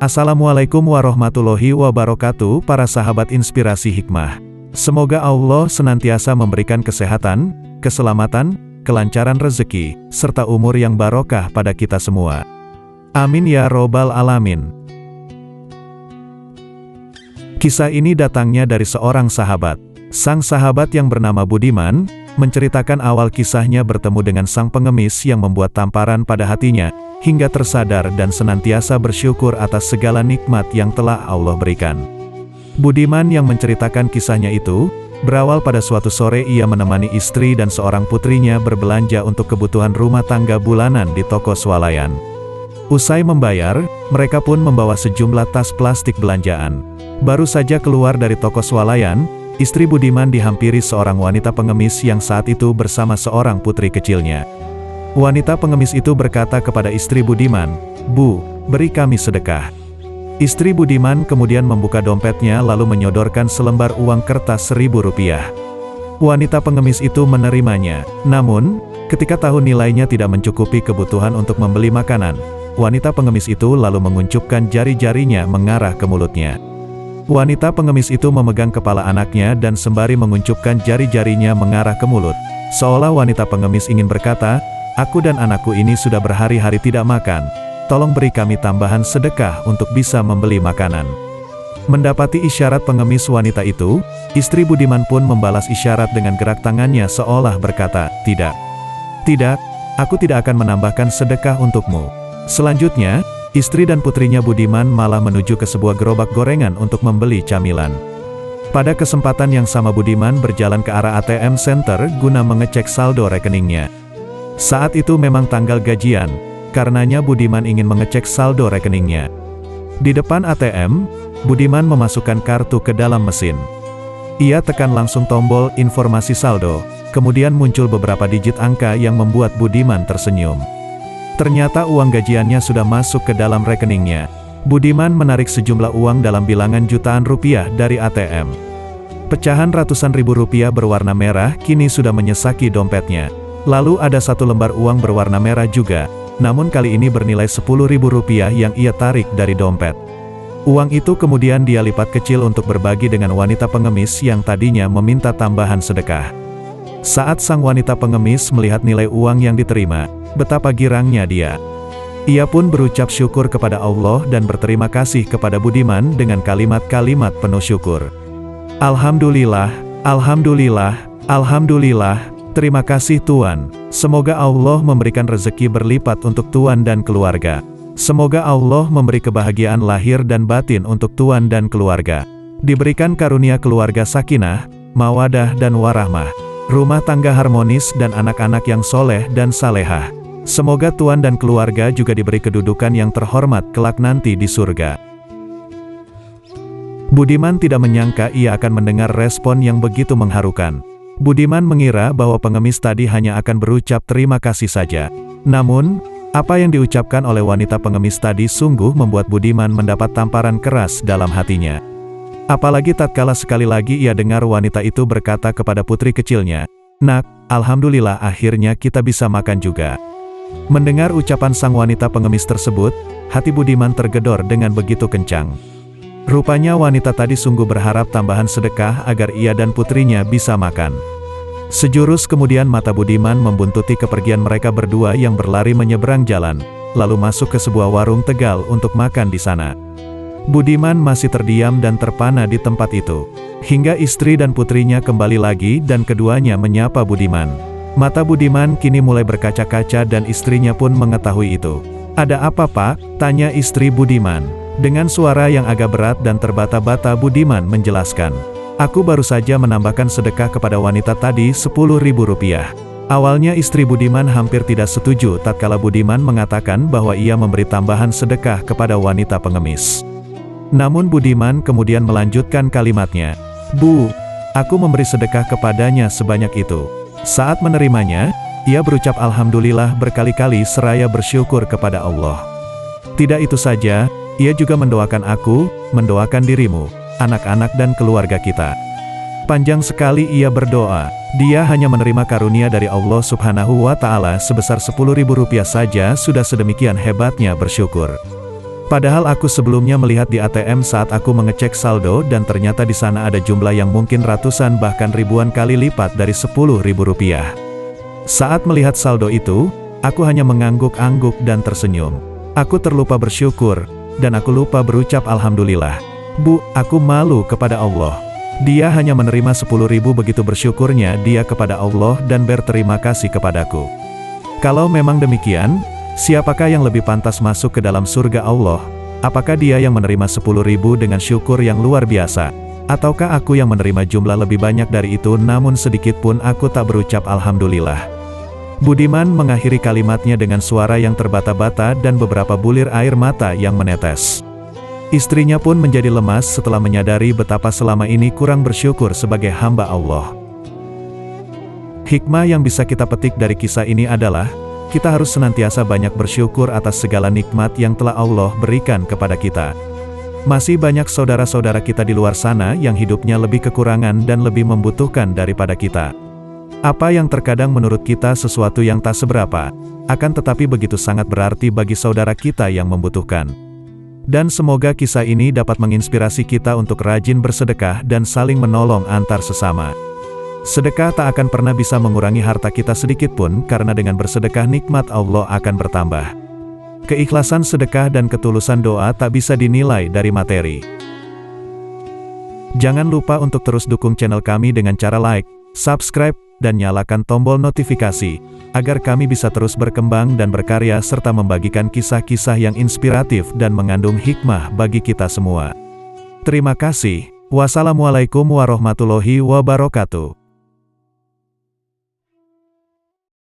Assalamualaikum warahmatullahi wabarakatuh, para sahabat inspirasi hikmah. Semoga Allah senantiasa memberikan kesehatan, keselamatan, kelancaran rezeki, serta umur yang barokah pada kita semua. Amin ya robbal alamin. Kisah ini datangnya dari seorang sahabat. Sang sahabat yang bernama Budiman, menceritakan awal kisahnya bertemu dengan sang pengemis yang membuat tamparan pada hatinya, hingga tersadar dan senantiasa bersyukur atas segala nikmat yang telah Allah berikan. Budiman yang menceritakan kisahnya itu, berawal pada suatu sore ia menemani istri dan seorang putrinya berbelanja untuk kebutuhan rumah tangga bulanan di toko swalayan. Usai membayar, mereka pun membawa sejumlah tas plastik belanjaan. Baru saja keluar dari toko swalayan, istri Budiman dihampiri seorang wanita pengemis yang saat itu bersama seorang putri kecilnya. Wanita pengemis itu berkata kepada istri Budiman, "Bu, beri kami sedekah." Istri Budiman kemudian membuka dompetnya lalu menyodorkan selembar uang kertas Rp1.000. Wanita pengemis itu menerimanya, namun, ketika tahu nilainya tidak mencukupi kebutuhan untuk membeli makanan, wanita pengemis itu lalu menguncupkan jari-jarinya mengarah ke mulutnya. Wanita pengemis itu memegang kepala anaknya dan sembari menguncupkan jari-jarinya mengarah ke mulut, seolah wanita pengemis ingin berkata, "Aku dan anakku ini sudah berhari-hari tidak makan, tolong beri kami tambahan sedekah untuk bisa membeli makanan." Mendapati isyarat pengemis wanita itu, istri Budiman pun membalas isyarat dengan gerak tangannya seolah berkata, "Tidak. Tidak, aku tidak akan menambahkan sedekah untukmu." Selanjutnya, istri dan putrinya Budiman malah menuju ke sebuah gerobak gorengan untuk membeli camilan. Pada kesempatan yang sama Budiman berjalan ke arah ATM Center guna mengecek saldo rekeningnya. Saat itu memang tanggal gajian, karenanya Budiman ingin mengecek saldo rekeningnya. Di depan ATM, Budiman memasukkan kartu ke dalam mesin. Ia tekan langsung tombol informasi saldo, kemudian muncul beberapa digit angka yang membuat Budiman tersenyum. Ternyata uang gajiannya sudah masuk ke dalam rekeningnya. Budiman menarik sejumlah uang dalam bilangan jutaan rupiah dari ATM. Pecahan ratusan ribu rupiah berwarna merah kini sudah menyesaki dompetnya. Lalu ada satu lembar uang berwarna merah juga, namun kali ini bernilai Rp10.000 yang ia tarik dari dompet. Uang itu kemudian dia lipat kecil untuk berbagi dengan wanita pengemis yang tadinya meminta tambahan sedekah. Saat sang wanita pengemis melihat nilai uang yang diterima, betapa girangnya dia. Ia pun berucap syukur kepada Allah dan berterima kasih kepada Budiman dengan kalimat-kalimat penuh syukur. "Alhamdulillah, Alhamdulillah, Alhamdulillah, terima kasih Tuan. Semoga Allah memberikan rezeki berlipat untuk Tuan dan keluarga. Semoga Allah memberi kebahagiaan lahir dan batin untuk Tuan dan keluarga. Diberikan karunia keluarga sakinah, mawadah dan warahmah. Rumah tangga harmonis dan anak-anak yang soleh dan salehah. Semoga Tuan dan keluarga juga diberi kedudukan yang terhormat kelak nanti di surga." Budiman tidak menyangka ia akan mendengar respon yang begitu mengharukan. Budiman mengira bahwa pengemis tadi hanya akan berucap terima kasih saja. Namun, apa yang diucapkan oleh wanita pengemis tadi sungguh membuat Budiman mendapat tamparan keras dalam hatinya. Apalagi tatkala sekali lagi ia dengar wanita itu berkata kepada putri kecilnya, "Nak, Alhamdulillah akhirnya kita bisa makan juga." Mendengar ucapan sang wanita pengemis tersebut, hati Budiman tergedor dengan begitu kencang. Rupanya wanita tadi sungguh berharap tambahan sedekah agar ia dan putrinya bisa makan. Sejurus kemudian mata Budiman membuntuti kepergian mereka berdua yang berlari menyeberang jalan, lalu masuk ke sebuah warung Tegal untuk makan di sana. Budiman masih terdiam dan terpana di tempat itu, hingga istri dan putrinya kembali lagi dan keduanya menyapa Budiman. Mata Budiman kini mulai berkaca-kaca dan istrinya pun mengetahui itu. "Ada apa Pak?" tanya istri Budiman. Dengan suara yang agak berat dan terbata-bata Budiman menjelaskan, "Aku baru saja menambahkan sedekah kepada wanita tadi Rp10.000. Awalnya istri Budiman hampir tidak setuju tatkala Budiman mengatakan bahwa ia memberi tambahan sedekah kepada wanita pengemis. Namun Budiman kemudian melanjutkan kalimatnya, "Bu, aku memberi sedekah kepadanya sebanyak itu." Saat menerimanya, ia berucap Alhamdulillah berkali-kali seraya bersyukur kepada Allah. Tidak itu saja, ia juga mendoakan aku, mendoakan dirimu, anak-anak dan keluarga kita. Panjang sekali ia berdoa. Dia hanya menerima karunia dari Allah Subhanahu wa Ta'ala sebesar Rp10.000 saja sudah sedemikian hebatnya bersyukur. Padahal aku sebelumnya melihat di ATM saat aku mengecek saldo dan ternyata di sana ada jumlah yang mungkin ratusan bahkan ribuan kali lipat dari Rp10.000. Saat melihat saldo itu, aku hanya mengangguk-angguk dan tersenyum. Aku terlupa bersyukur, dan aku lupa berucap alhamdulillah. Bu, aku malu kepada Allah. Dia hanya menerima 10.000, begitu bersyukurnya dia kepada Allah dan berterima kasih kepadaku. Kalau memang demikian, siapakah yang lebih pantas masuk ke dalam surga Allah? Apakah dia yang menerima 10.000 dengan syukur yang luar biasa? Ataukah aku yang menerima jumlah lebih banyak dari itu namun sedikit pun aku tak berucap alhamdulillah? Budiman mengakhiri kalimatnya dengan suara yang terbata-bata dan beberapa bulir air mata yang menetes. Istrinya pun menjadi lemas setelah menyadari betapa selama ini kurang bersyukur sebagai hamba Allah. Hikmah yang bisa kita petik dari kisah ini adalah, kita harus senantiasa banyak bersyukur atas segala nikmat yang telah Allah berikan kepada kita. Masih banyak saudara-saudara kita di luar sana yang hidupnya lebih kekurangan dan lebih membutuhkan daripada kita. Apa yang terkadang menurut kita sesuatu yang tak seberapa, akan tetapi begitu sangat berarti bagi saudara kita yang membutuhkan. Dan semoga kisah ini dapat menginspirasi kita untuk rajin bersedekah dan saling menolong antar sesama. Sedekah tak akan pernah bisa mengurangi harta kita sedikitpun, karena dengan bersedekah nikmat Allah akan bertambah. Keikhlasan sedekah dan ketulusan doa tak bisa dinilai dari materi. Jangan lupa untuk terus dukung channel kami dengan cara like, subscribe, dan nyalakan tombol notifikasi, agar kami bisa terus berkembang dan berkarya serta membagikan kisah-kisah yang inspiratif dan mengandung hikmah bagi kita semua. Terima kasih. Wassalamualaikum warahmatullahi wabarakatuh.